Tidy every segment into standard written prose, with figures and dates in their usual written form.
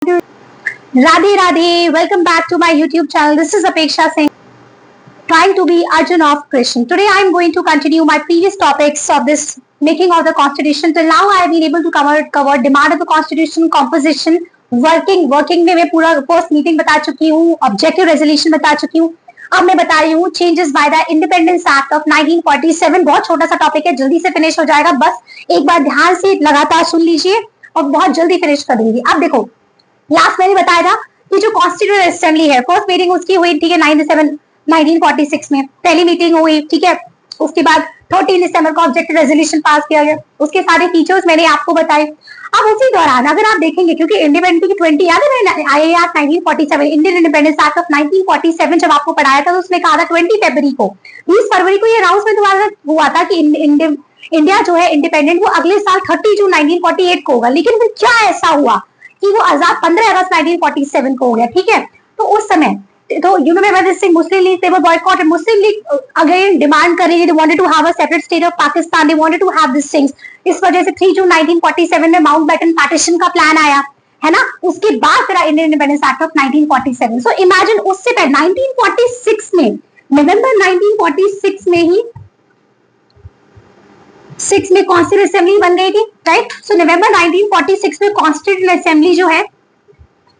Radhe Radhe, welcome back to my YouTube channel. This is Apeksha Singh, trying to be Arjun of Krishna. Today I am going to continue my previous topics of this making of the constitution. Till now I have been able to cover demand of the constitution, composition, working में मैं पूरा post meeting बता चुकी हूँ, objective resolution बता चुकी हूँ. अब मैं बता रही हूँ changes by the independence act of 1947. बहुत छोटा सा टॉपिक है, जल्दी से फिनिश हो जाएगा. बस एक बार ध्यान से लगातार सुन लीजिए और बहुत जल्दी फिनिश कर देंगे. अब देखो, लास्ट मैंने बताया था कि जो कॉन्स्टिट्यूएंट असेंबली है, फर्स्ट मीटिंग उसकी हुई, ठीक है, 1946 में पहली मीटिंग हुई, ठीक है. उसके बाद 13 दिसंबर को ऑब्जेक्टिव रेजोल्यूशन पास किया गया. उसके सारे फीचर्स मैंने आपको बताए. अब उसी दौरान अगर आप देखेंगे, क्योंकि इंडिपेंडेंस की 20 याद है, I act 1947, Indian independence act of 1947 जब आपको पढ़ाया था तो उसमें कहा था 20 फरवरी को ये अनाउंसमेंट हुआ था कि इंडिया जो है इंडिपेंडेंट वो अगले साल 30 जून 1948 को होगा. लेकिन फिर क्या ऐसा हुआ कि वो आजाद 15 अगस्त 1947 को हो गया, ठीक है. तो उस समय तो you know Muslim league, they were boycotted. Muslim league again demand कर रही थी, they wanted to have a separate state of Pakistan, they wanted to have these things. इस वजह से 3 जून 1947 में माउंटबेटन पार्टीशन का प्लान आया, है ना. उसके बाद फिर Indian independence act of 1947. So imagine उससे पहले 1946 में, नवंबर 1946 में ही 6 में कॉन्स्टिट्यूएंट असेंबली बन गई थी, राइट. सो नवंबर 1946 में कॉन्स्टिट्यूएंट असेंबली जो है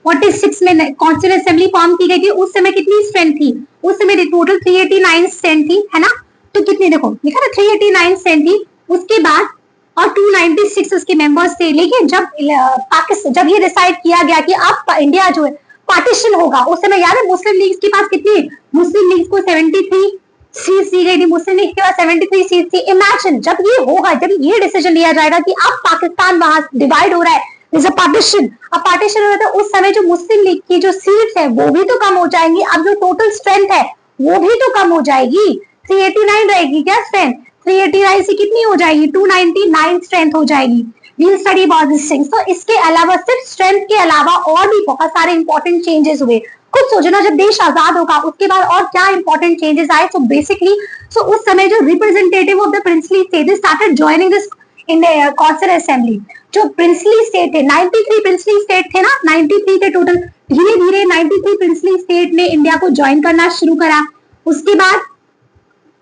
46 में कॉन्स्टिट्यूएंट असेंबली फॉर्म की गई थी. उस समय कितनी स्ट्रेंथ थी? उस समय टोटल 389 स्ट्रेंथ थी, है ना. तो कितने देखो लिखा था 389 स्ट्रेंथ थी. उसके बाद और 296 उसके मेंबर्स थे. लेकिन जब ये डिसाइड किया गया कि अब इंडिया जो है पार्टीशन होगा, उस समय याद है मुस्लिम लीग के पास कितनी, मुस्लिम लीग को 73 सीट दी गई थी, मुस्लिम लीग के पास 73 सीट थी. इमेजिन जब ये होगा, जब ये डिसीजन लिया जाएगा कि अब पाकिस्तान वहां डिवाइड हो रहा है, पार्टीशन, अब पार्टीशन हो रहा है, उस समय जो मुस्लिम लीग की जो सीट्स है वो भी तो कम हो जाएंगी. अब जो टोटल स्ट्रेंथ है वो भी तो कम हो जाएगी. 389 रहेगी क्या स्ट्रेंथ? 389 से कितनी हो जाएगी? 299 स्ट्रेंथ हो जाएगी. We'll study about these things. तो इसके अलावा सिर्फ स्ट्रेंथ के अलावा और भी बहुत सारे इंपॉर्टेंट चेंजेस हुए. खुद सोचो ना, जब देश आजाद होगा उसके बाद और क्या इंपॉर्टेंट चेंजेस आए. सो बेसिकली उस समय जो representative of the princely state started joining this in the constituent assembly. जो प्रिंसली स्टेट थे, 93 प्रिंसली स्टेट थे ना, 93 थे टोटल. धीरे धीरे 93 प्रिंसली स्टेट ने इंडिया को ज्वाइन करना शुरू करा. उसके बाद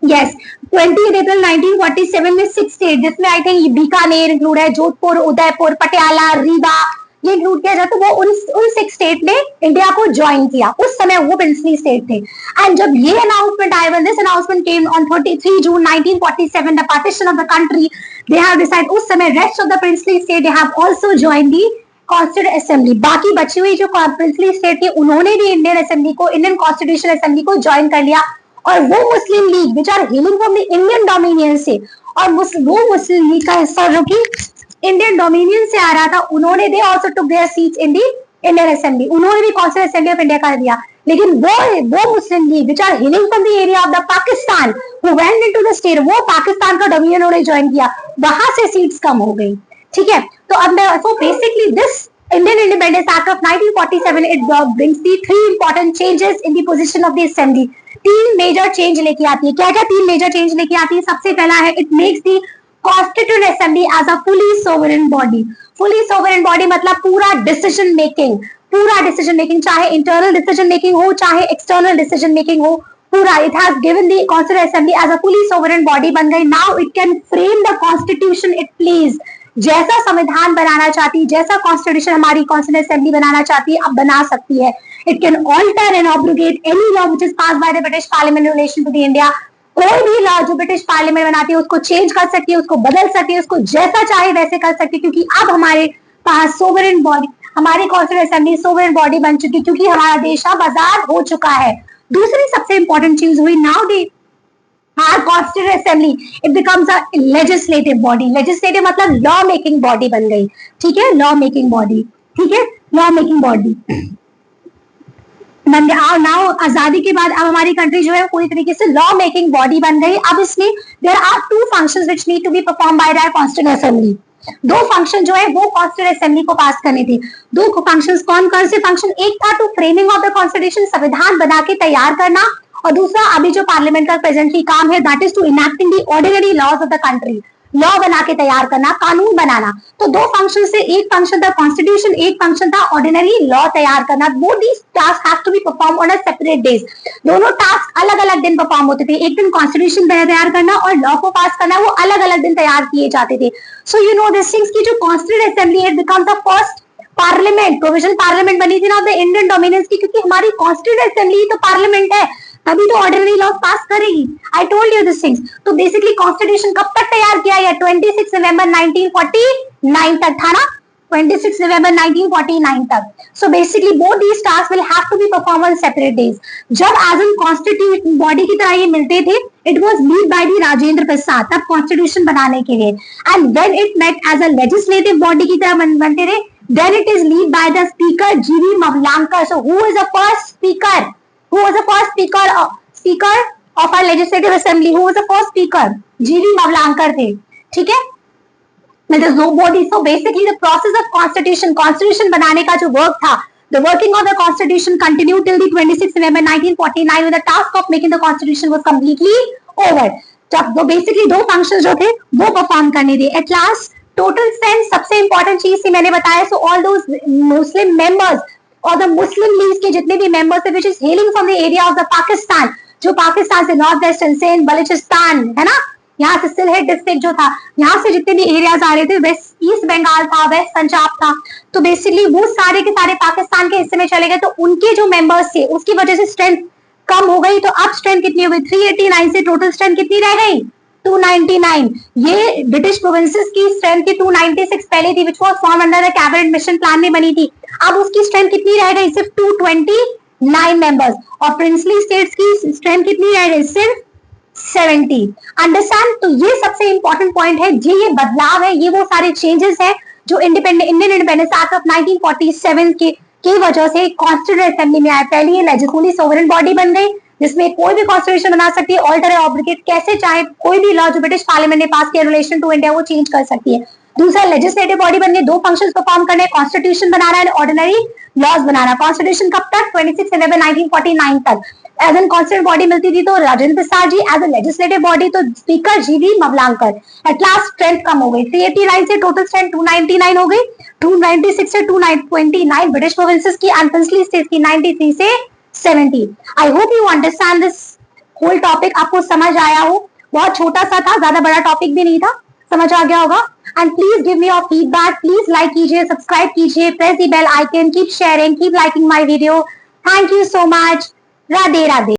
यस 20 अप्रैल 1947 में 6 स्टेट, जिसमें आई थिंक बीकानेर इंक्लूड है, जोधपुर, उदयपुर, पटियाला, रीवा, ये इंक्लूड किया जाता. वो उन 6 स्टेट ने इंडिया को ज्वाइन किया. उस समय वो प्रिंसली स्टेट थे. एंड जब ये अनाउंसमेंट आया, when this announcement came on 3 June 1947, the partition of the country, they have decided, उस समय rest of the princely state they have also joined the constituent assembly. बाकी बची हुई जो प्रिंसली स्टेट थी उन्होंने भी इंडियन असेंबली को, इंडियन कॉन्स्टिट्यूशन असेंबली को ज्वाइन कर लिया. और वो Muslim League which are hailing from the Indian dominion से, और वो मुस्लिम लीग का हिस्सा जो कि इंडियन डोमिनियन से आ रहा था, उन्होंने they also took there seats in the Indian assembly. उन्होंने भी कॉन्स्टिट्यूएंट असेंबली ऑफ इंडिया कर दिया. लेकिन वो Muslim League which are hailing from the area of the Pakistan who went into the state, वो पाकिस्तान का डोमिनियन उन्होंने ज्वाइन किया. वहां से सीट्स कम हो गई, ठीक है. तो अब मैं basically this Indian Independence Act of 1947 it brings the 3 important changes in the position of the assembly. 3 major change लेके आती है. क्या क्या 3 मेजर चेंज लेके आती है? सबसे पहला है, it makes the constituent assembly as a fully sovereign body. Fully sovereign body मतलब पूरा डिसीजन मेकिंग, चाहे इंटरनल डिसीजन मेकिंग हो, चाहे एक्सटर्नल डिसीजन मेकिंग हो, पूरा. It has given the constituent assembly as a fully sovereign body बन गई. Now it can frame the constitution it please. जैसा संविधान बनाना चाहती है, जैसा कॉन्स्टिट्यूशन हमारी कॉन्स्टिट्यूएंट असेंबली बनाना चाहती है, अब बना सकती है. It can alter and obligate any law which is passed by the British parliament in relation to the India. कोई भी लॉ जो ब्रिटिश पार्लियामेंट बनाती है उसको चेंज कर सकती है, उसको बदल सकती है, उसको जैसा चाहे वैसे कर सकती है. क्योंकि अब हमारे पास सोवरेन बॉडी, हमारी कॉन्स्टिट्यूएंट असेंबली सोवरेन बॉडी बन चुकी, क्योंकि हमारा देश अब आजाद हो चुका है. दूसरी सबसे इंपॉर्टेंट चीज हुई, now the our constituent assembly it becomes a legislative body. legislative मतलब law making body बन गई, ठीक है, law making body, ठीक है, law making body. नाउ आजादी के बाद अब हमारी कंट्री जो है पूरी तरीके से लॉ मेकिंग बॉडी बन गई. अब इसमें there are 2 functions which need to be perform by the constituent assembly. 2 function जो है वो कॉन्स्टिट्यूएंट असेंबली को पास करने थे. 2 फंक्शंस कौन से फंक्शन? एक था to framing of the constitution, संविधान बना के तैयार करना, और दूसरा अभी जो पार्लियामेंट का प्रेजेंटली काम है that is to enacting the ordinary laws of the country. Law बना के तैयार करना, कानून बनाना। तो दो फंक्शन से एक फंक्शन था कॉन्स्टिट्यूशन, एक फंक्शन था ऑर्डिनरी लॉ तैयार करना। Both these task have to be perform on a separate days. दोनों टास्क अलग अलग दिन परफॉर्म होते थे। एक दिन कॉन्स्टिट्यूशन तैयार करना और लॉ को पास करना, वो अलग अलग दिन तैयार किए जाते थे। So you know this things की जो constituent assembly it becomes the first parliament, provisional parliament बनी थी ना द इंडियन डोमिनेंस की, क्योंकि हमारी कॉन्स्टिट्यूंट असेंबली तो पार्लियामेंट है, तभी तो ऑर्डिनरी लॉ पास करेगी। I told you this things. तो बेसिकली कॉन्स्टिट्यूशन कब तक तैयार किया गया? 26 नवंबर 1949 तक था ना, 26 नवंबर 1949 तक। So basically both these task will have to be perform on separate days. जब एज एन कॉन्स्टिट्यूट बॉडी की तरह ये मिलते थे, it was lead by the Rajendra Prasad, तब कॉन्स्टिट्यूशन बनाने के लिए। And when it met as a legislative body की तरह बनते थे, then it is led by the speaker G.V. Mavlankar. So who is the first speaker? Who was the first speaker of our legislative assembly? Who was the first speaker? G.V. Mavlankar थे, ठीक है? There's no body. So basically the process of constitution बनाने का जो work था, the working of the constitution continued till the 26 November 1949 when the task of making the constitution was completely over. जब वो basically दो functions जो थे वो perform करने थे. At last टोटल स्ट्रेंथ सबसे इंपॉर्टेंट चीज थी, मैंने बताया। So all those Muslim members और द मुस्लिम लीग के जितने भी मेंबर्स थे, which is hailing from the area of the Pakistan, जो पाकिस्तान से नॉर्थ वेस्टर्न सिंध, बलूचिस्तान है ना, यहाँ से सिलहेट डिस्ट्रिक्ट जो था, यहाँ से जितने भी एरियाज आ रहे थे, वेस्ट ईस्ट बंगाल था, वेस्ट पंजाब था, तो बेसिकली वो सारे के सारे पाकिस्तान के हिस्से में चले गए। तो उनके जो मेंबर्स थे उसकी वजह से स्ट्रेंथ कम हो गई। तो अब स्ट्रेंथ कितनी हो गई? 389 से टोटल स्ट्रेंथ कितनी रह गई? 299। ये ब्रिटिश प्रोविंसेस की स्ट्रेंथ की 296 पहले थी, which was form under the cabinet mission plan में बनी थी। अब उसकी स्ट्रेंथ कितनी रह गई? सिर्फ 229 मेंबर्स। और प्रिंसली स्टेट्स की स्ट्रेंथ कितनी रह गई? सिर्फ 70। अंडरस्टैंड? तो ये सबसे इंपॉर्टेंट पॉइंट है जी, ये बदलाव है, ये वो सारे चेंजेस है जो इंडियन इंडिपेंडेंस एक्ट ऑफ 1947 की वजह से कॉन्स्टिट्यूएंट असेंबली में आया। पहले ये लेजिस्लेटिव सोवरेन बॉडी बन गई जिसमें कोई भी कॉन्स्टिट्यूशन बना सकती है, ऑल्टर या ऑब्लिगेट कैसे चाहे, कोई भी लॉ जो ब्रिटिश पार्लियामेंट ने पास किया रिलेशन टू इंडिया वो चेंज कर सकती है। दूसरा लेजिस्लेटिव बॉडी बनने, दो फंक्शंस परफॉर्म करने, कॉन्स्टिट्यूशन बनाना एंड ऑर्डिनरी लॉज बनाना। कॉन्स्टिट्यूशन कब तक? 26 नवंबर 1949 तक। एज एन कॉन्स्टिट्यूंट बॉडी मिलती थी तो Rajendra Prasad ji, as a legislative body तो speaker G.V. Mavalankar. At last strength कम हो गई, 389 से टोटल स्ट्रेंथ 299 हो गई, 296 से 229 ब्रिटिश प्रोविंसेस की एंड प्रिंसली स्टेट्स की 93 से 70। I hope you understand this whole topic. आपको समझ आया हो, बहुत छोटा सा था, ज्यादा बड़ा टॉपिक भी नहीं था, समझ आ गया होगा। And please give me your feedback, please like कीजिए, सब्सक्राइब कीजिए, press the bell icon, keep sharing, keep liking my video. Thank you so much. Radhe Radhe.